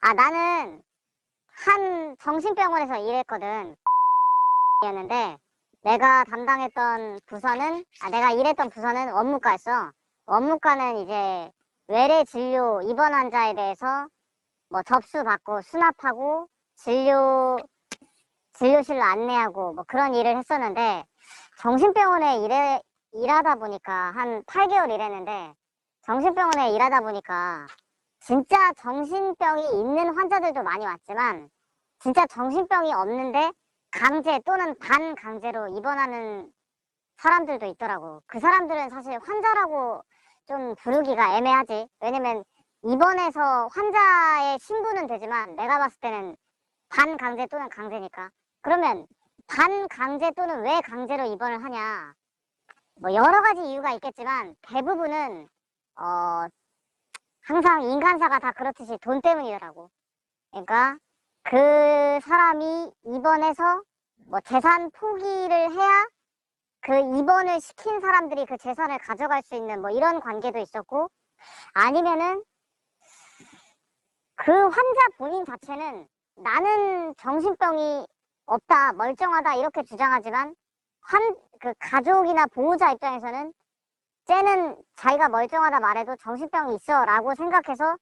나는 한 정신병원에서 일했거든. 였는데 내가 담당했던 부서는 내가 일했던 부서는 원무과였어. 원무과는 이제 외래 진료 입원 환자에 대해서 뭐 접수받고 수납하고 진료실로 안내하고 뭐 그런 일을 했었는데 정신병원에 일하다 보니까 한 8개월 일했는데 정신병원에 일하다 보니까 진짜 정신병이 있는 환자들도 많이 왔지만 진짜 정신병이 없는데 강제 또는 반강제로 입원하는 사람들도 있더라고. 그 사람들은 사실 환자라고 좀 부르기가 애매하지. 왜냐면 입원해서 환자의 신분은 되지만 내가 봤을 때는 반강제 또는 강제니까. 그러면 반강제 또는 왜 강제로 입원을 하냐. 뭐 여러 가지 이유가 있겠지만 대부분은 어 항상 인간사가 다 그렇듯이 돈 때문이더라고. 그러니까 그 사람이 입원해서 뭐 재산 포기를 해야 그 입원을 시킨 사람들이 그 재산을 가져갈 수 있는 뭐 이런 관계도 있었고 아니면은 그 환자 본인 자체는 나는 정신병이 없다, 멀쩡하다 이렇게 주장하지만 그 가족이나 보호자 입장에서는 쟤는 자기가 멀쩡하다 말해도 정신병이 있어 라고 생각해서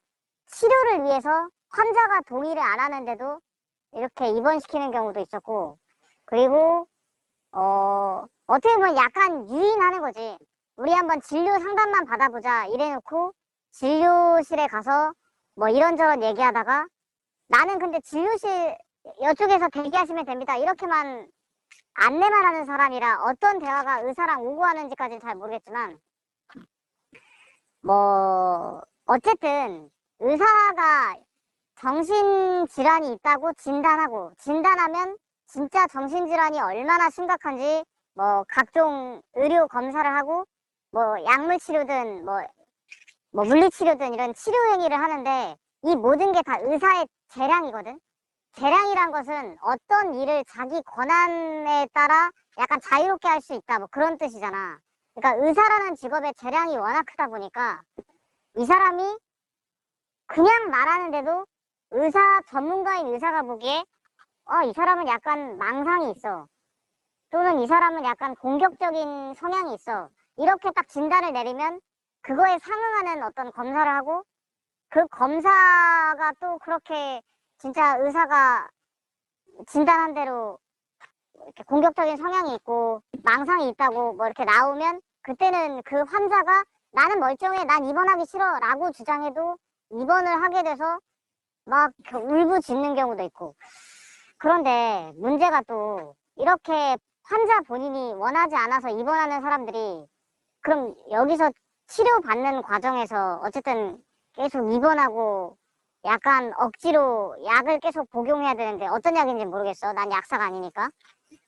치료를 위해서 환자가 동의를 안 하는데도 이렇게 입원시키는 경우도 있었고 그리고 어떻게 보면 약간 유인하는 거지. 우리 한번 진료 상담만 받아보자 이래놓고 진료실에 가서 뭐 이런저런 얘기하다가 나는 근데 진료실 이쪽에서 대기하시면 됩니다 이렇게만 안내만 하는 사람이라 어떤 대화가 의사랑 오고 하는지까지는 잘 모르겠지만 뭐 어쨌든 의사가 정신질환이 있다고 진단하고 진단하면 진짜 정신질환이 얼마나 심각한지 뭐 각종 의료 검사를 하고 뭐 약물 치료든 뭐 물리치료든 이런 치료 행위를 하는데 이 모든 게 다 의사의 재량이거든. 재량이란 것은 어떤 일을 자기 권한에 따라 약간 자유롭게 할 수 있다 뭐 그런 뜻이잖아. 그러니까 의사라는 직업의 재량이 워낙 크다 보니까 이 사람이 그냥 말하는데도 전문가인 의사가 보기에 이 사람은 약간 망상이 있어. 또는 이 사람은 약간 공격적인 성향이 있어. 이렇게 딱 진단을 내리면 그거에 상응하는 어떤 검사를 하고 그 검사가 또 그렇게 진짜 의사가 진단한 대로 이렇게 공격적인 성향이 있고 망상이 있다고 뭐 이렇게 나오면 그때는 그 환자가 나는 멀쩡해, 난 입원하기 싫어 라고 주장해도 입원을 하게 돼서 막 울부짖는 경우도 있고. 그런데 문제가 또 이렇게 환자 본인이 원하지 않아서 입원하는 사람들이 그럼 여기서 치료받는 과정에서 어쨌든 계속 입원하고 약간 억지로 약을 계속 복용해야 되는데 어떤 약인지 모르겠어. 난 약사가 아니니까.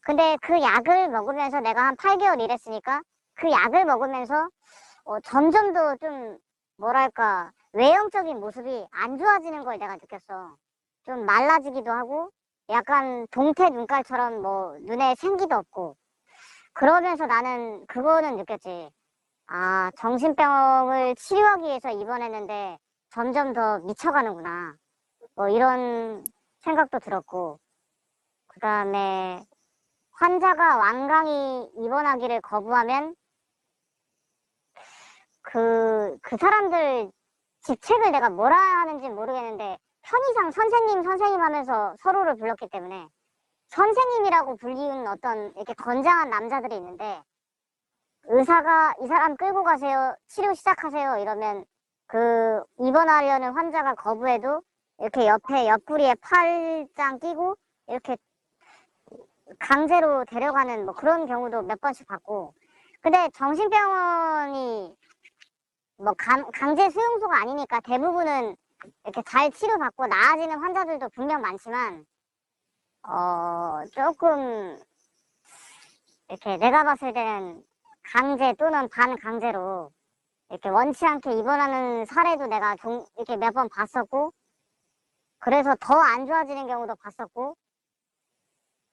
근데 그 약을 먹으면서 내가 한 8개월 일했으니까 그 약을 먹으면서 점점 더 좀 뭐랄까 외형적인 모습이 안 좋아지는 걸 내가 느꼈어. 좀 말라지기도 하고 약간 동태 눈깔처럼 뭐 눈에 생기도 없고 그러면서 나는 그거는 느꼈지. 정신병을 치료하기 위해서 입원했는데 점점 더 미쳐가는구나. 뭐 이런 생각도 들었고 그 다음에 환자가 완강히 입원하기를 거부하면 그 사람들 직책을 내가 뭐라 하는지 모르겠는데 편의상 선생님 하면서 서로를 불렀기 때문에 선생님이라고 불리는 어떤 이렇게 건장한 남자들이 있는데 의사가 이 사람 끌고 가세요, 치료 시작하세요 이러면 그 입원하려는 환자가 거부해도 이렇게 옆구리에 팔짱 끼고 이렇게 강제로 데려가는 뭐 그런 경우도 몇 번씩 봤고 근데 정신병원이 뭐 강제 수용소가 아니니까 대부분은 이렇게 잘 치료받고 나아지는 환자들도 분명 많지만 조금 이렇게 내가 봤을 때는 강제 또는 반강제로 이렇게 원치 않게 입원하는 사례도 내가 이렇게 몇 번 봤었고 그래서 더 안 좋아지는 경우도 봤었고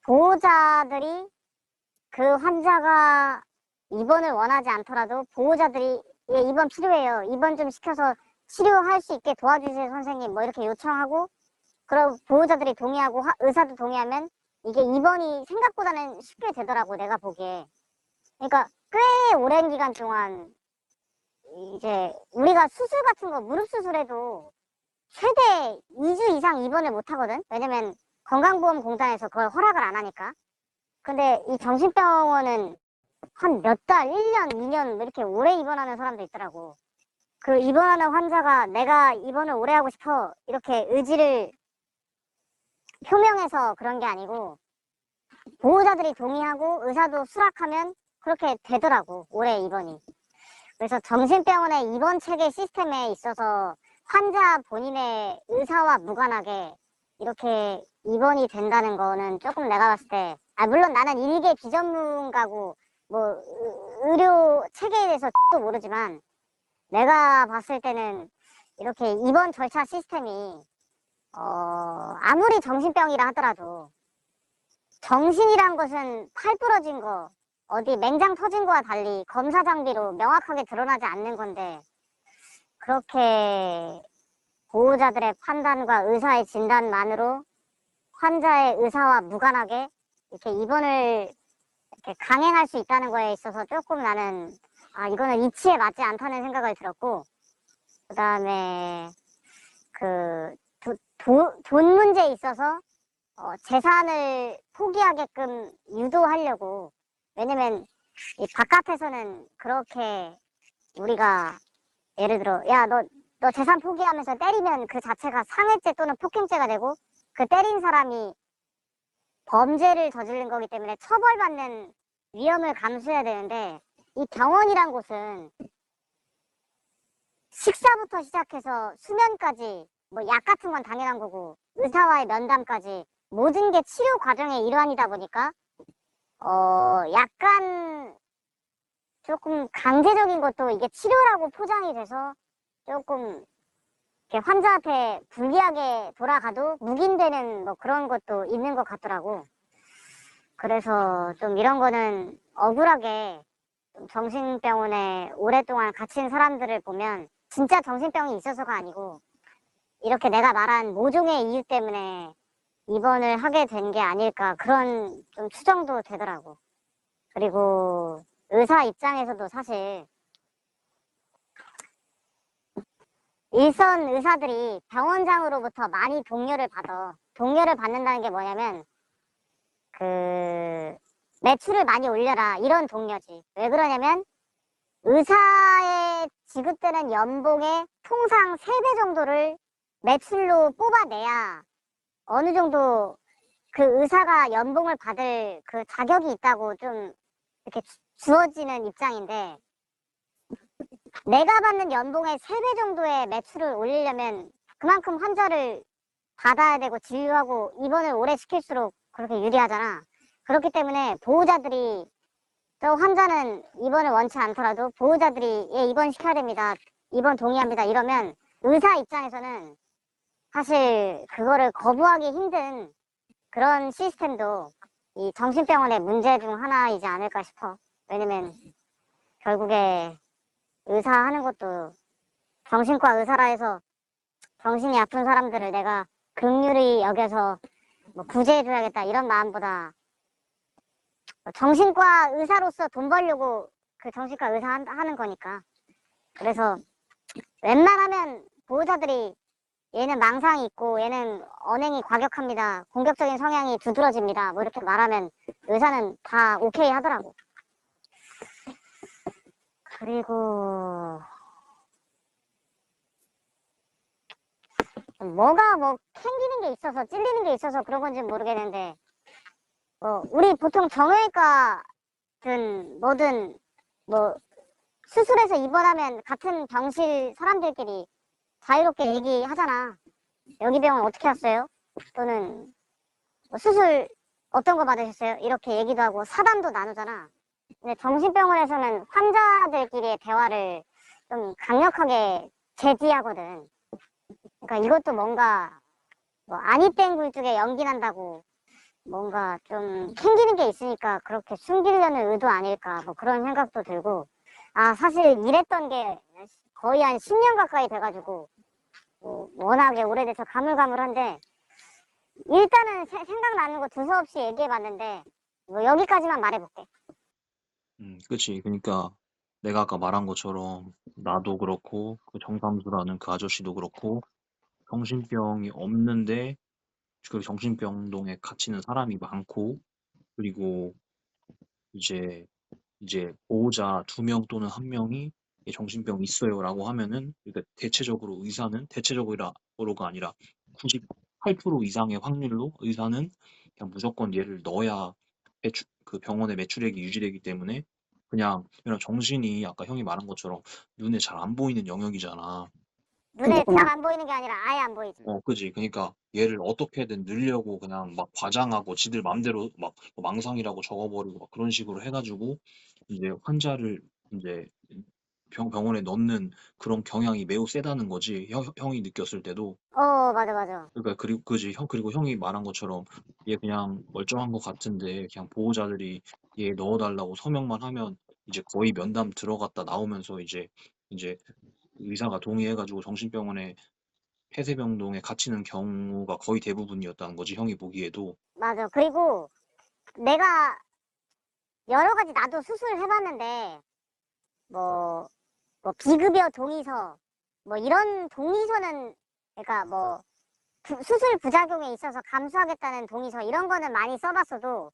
보호자들이 그 환자가 입원을 원하지 않더라도 보호자들이 예, 입원 필요해요. 입원 좀 시켜서 치료할 수 있게 도와주세요, 선생님. 뭐 이렇게 요청하고 그리고 보호자들이 동의하고 의사도 동의하면 이게 입원이 생각보다는 쉽게 되더라고, 내가 보기에. 그러니까 꽤 오랜 기간 동안 이제 우리가 수술 같은 거 무릎 수술해도 최대 2주 이상 입원을 못 하거든. 왜냐면 건강보험공단에서 그걸 허락을 안 하니까. 근데 이 정신병원은 한 몇 달, 1년, 2년 이렇게 오래 입원하는 사람도 있더라고. 그 입원하는 환자가 내가 입원을 오래 하고 싶어 이렇게 의지를 표명해서 그런 게 아니고 보호자들이 동의하고 의사도 수락하면 그렇게 되더라고, 오래 입원이. 그래서 정신병원의 입원 체계 시스템에 있어서 환자 본인의 의사와 무관하게 이렇게 입원이 된다는 거는 조금 내가 봤을 때, 물론 나는 일개 비전문가고 뭐 의료 체계에 대해서 도 모르지만 내가 봤을 때는 이렇게 입원 절차 시스템이 아무리 정신병이라 하더라도 정신이란 것은 팔 부러진 거, 어디 맹장 터진 거와 달리 검사 장비로 명확하게 드러나지 않는 건데 그렇게 보호자들의 판단과 의사의 진단만으로 환자의 의사와 무관하게 이렇게 입원을 이렇게 강행할 수 있다는 거에 있어서 조금 나는 이거는 이치에 맞지 않다는 생각을 들었고, 그 다음에 그 돈 문제에 있어서 재산을 포기하게끔 유도하려고. 왜냐면 이 바깥에서는 그렇게 우리가 예를 들어 야 너 재산 포기하면서 때리면 그 자체가 상해죄 또는 폭행죄가 되고 그 때린 사람이 범죄를 저지른 거기 때문에 처벌받는 위험을 감수해야 되는데, 이 병원이란 곳은 식사부터 시작해서 수면까지 뭐 약 같은 건 당연한 거고 의사와의 면담까지 모든 게 치료 과정의 일환이다 보니까 약간 조금 강제적인 것도 이게 치료라고 포장이 돼서 조금 이렇게 환자한테 불리하게 돌아가도 묵인되는 뭐 그런 것도 있는 것 같더라고. 그래서 좀 이런 거는 억울하게 좀 정신병원에 오랫동안 갇힌 사람들을 보면 진짜 정신병이 있어서가 아니고 이렇게 내가 말한 모종의 이유 때문에 입원을 하게 된 게 아닐까, 그런 좀 추정도 되더라고. 그리고 의사 입장에서도 사실 일선 의사들이 병원장으로부터 많이 동료를 받아. 동료를 받는다는 게 뭐냐면 그 매출을 많이 올려라 이런 동료지. 왜 그러냐면 의사에 지급되는 연봉의 통상 3배 정도를 매출로 뽑아내야 어느 정도 그 의사가 연봉을 받을 그 자격이 있다고 좀 이렇게 주어지는 입장인데, 내가 받는 연봉의 3배 정도의 매출을 올리려면 그만큼 환자를 받아야 되고 진료하고 입원을 오래 시킬수록 그렇게 유리하잖아. 그렇기 때문에 보호자들이 저 환자는 입원을 원치 않더라도 보호자들이 예, 입원시켜야 됩니다, 입원 동의합니다 이러면 의사 입장에서는 사실 그거를 거부하기 힘든 그런 시스템도 이 정신병원의 문제 중 하나이지 않을까 싶어. 왜냐면 결국에 의사 하는 것도 정신과 의사라 해서 정신이 아픈 사람들을 내가 긍휼히 여겨서 뭐 구제해줘야겠다 이런 마음보다 정신과 의사로서 돈 벌려고 그 정신과 의사 하는 거니까. 그래서 웬만하면 보호자들이 얘는 망상이 있고 얘는 언행이 과격합니다, 공격적인 성향이 두드러집니다 뭐 이렇게 말하면 의사는 다 오케이 하더라고. 그리고 뭐가 뭐 캥기는 게 있어서 찔리는 게 있어서 그런 건지 모르겠는데 우리 보통 정형외과든 뭐든 뭐 수술해서 입원하면 같은 병실 사람들끼리 자유롭게 얘기하잖아. 여기 병원 어떻게 왔어요? 또는 뭐 수술 어떤 거 받으셨어요? 이렇게 얘기도 하고 사담도 나누잖아. 근데 정신병원에서는 환자들끼리의 대화를 좀 강력하게 제지하거든. 그러니까 이것도 뭔가 뭐 아니 땡 굴뚝에 연기 난다고 뭔가 좀 캥기는 게 있으니까 그렇게 숨기려는 의도 아닐까, 뭐 그런 생각도 들고. 사실 일했던 게 거의 한 10년 가까이 돼가지고 워낙에 오래돼서 가물가물한데 일단은 생각나는 거 두서없이 얘기해봤는데 뭐 여기까지만 말해볼게. 그치. 그러니까 내가 아까 말한 것처럼 나도 그렇고 그 정삼수라는 그 아저씨도 그렇고 정신병이 없는데 그 정신병동에 갇히는 사람이 많고 그리고 이제 보호자 2명 또는 1명이 정신병이 있어요라고 하면은 그러니까 대체적으로 의사는 대체적으로가 아니라 98% 이상의 확률로 의사는 그냥 무조건 얘를 넣어야 그 병원의 매출액이 유지되기 때문에 그냥 정신이 아까 형이 말한 것처럼 눈에 잘 안 보이는 영역이잖아. 눈에 잘 안 보이는 게 아니라 아예 안 보이지. 그지. 그러니까 얘를 어떻게든 늘려고 그냥 막 과장하고 지들 맘대로 막뭐 망상이라고 적어버리고 막 그런 식으로 해가지고 이제 환자를 이제 병원에 넣는 그런 경향이 매우 세다는 거지. 형이 느꼈을 때도. 맞아, 맞아. 그러니까 그리고 그지. 그리고 형이 말한 것처럼 얘 그냥 멀쩡한 것 같은데 그냥 보호자들이 얘 넣어달라고 서명만 하면 이제 거의 면담 들어갔다 나오면서 이제 의사가 동의해가지고 정신병원에 폐쇄병동에 갇히는 경우가 거의 대부분이었다는 거지, 형이 보기에도. 맞아. 그리고 내가 여러 가지 나도 수술을 해봤는데 뭐, 뭐 비급여 동의서 뭐 이런 동의서는 그러니까 뭐 수술 부작용에 있어서 감수하겠다는 동의서 이런 거는 많이 써봤어도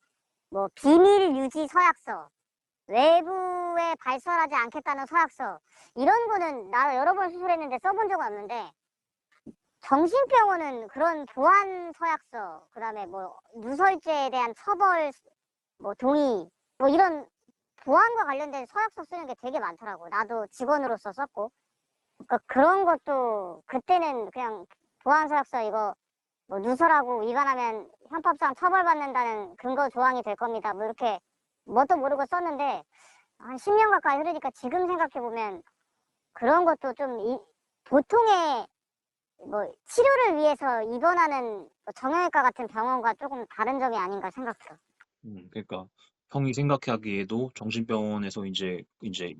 뭐 비밀 유지 서약서, 외부에 발설하지 않겠다는 서약서 이런 거는 나 여러 번 수술했는데 써본 적은 없는데 정신병원은 그런 보안 서약서, 그다음에 뭐 누설죄에 대한 처벌 뭐 동의 뭐 이런 보안과 관련된 서약서 쓰는 게 되게 많더라고. 나도 직원으로서 썼고. 그러니까 그런 것도 그때는 그냥 보안 서약서 이거 뭐 누설하고 위반하면 형법상 처벌받는다는 근거 조항이 될 겁니다. 뭐 이렇게 뭣도 모르고 썼는데 한 10년 가까이 흐르니까 지금 생각해 보면 그런 것도 좀 보통의 뭐 치료를 위해서 입원하는 뭐 정형외과 같은 병원과 조금 다른 점이 아닌가 생각해요. 그러니까 형이 생각하기에도 정신병원에서 이제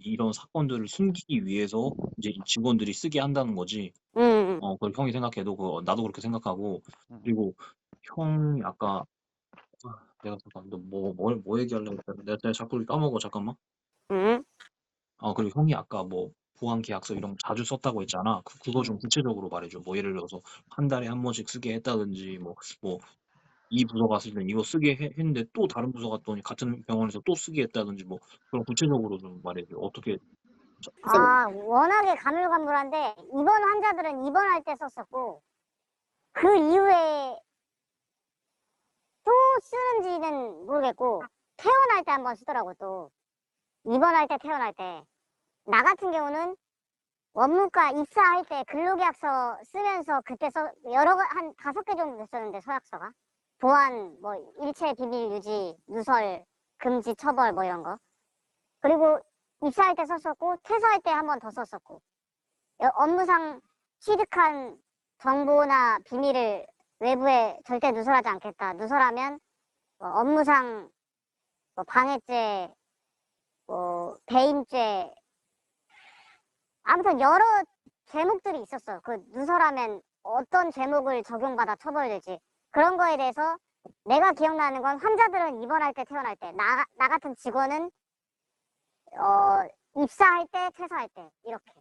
이런 사건들을 숨기기 위해서 이제 이 직원들이 쓰게 한다는 거지. 음, 음. 그걸 형이 생각해도 나도 그렇게 생각하고 그리고 형이 아까 내가 잠깐 너 뭐 얘기하려고 했다. 내가 자꾸 까먹어 잠깐만. 음. 그리고 형이 아까 뭐 보안 계약서 이런 거 자주 썼다고 했잖아. 그거 좀 구체적으로 말해줘. 뭐 예를 들어서 한 달에 한 번씩 쓰게 했다든지 뭐 이 부서 갔을 땐 이거 쓰게 했는데 또 다른 부서 갔더니 같은 병원에서 또 쓰게 했다든지 뭐 그런 구체적으로 좀 말해줘. 어떻게 아, 워낙에 가물가물한데 입원 환자들은 입원할 때 썼었고 그 이후에 또 쓰는지는 모르겠고 퇴원할 때 한 번 쓰더라고 또 입원할 때 퇴원할 때 나 같은 경우는 원무과 입사할 때 근로계약서 쓰면서 그때 한 5개 정도 됐었는데 서약서가 보안 뭐 일체 비밀 유지 누설 금지 처벌 뭐 이런 거 그리고 입사할 때 썼었고 퇴사할 때 한 번 더 썼었고 업무상 취득한 정보나 비밀을 외부에 절대 누설하지 않겠다. 누설하면 업무상 뭐 방해죄, 뭐 배임죄, 아무튼 여러 제목들이 있었어. 그 누설하면 어떤 제목을 적용받아 처벌될지 그런 거에 대해서 내가 기억나는 건 환자들은 입원할 때 퇴원할 때, 나 같은 직원은 입사할 때 퇴사할 때 이렇게.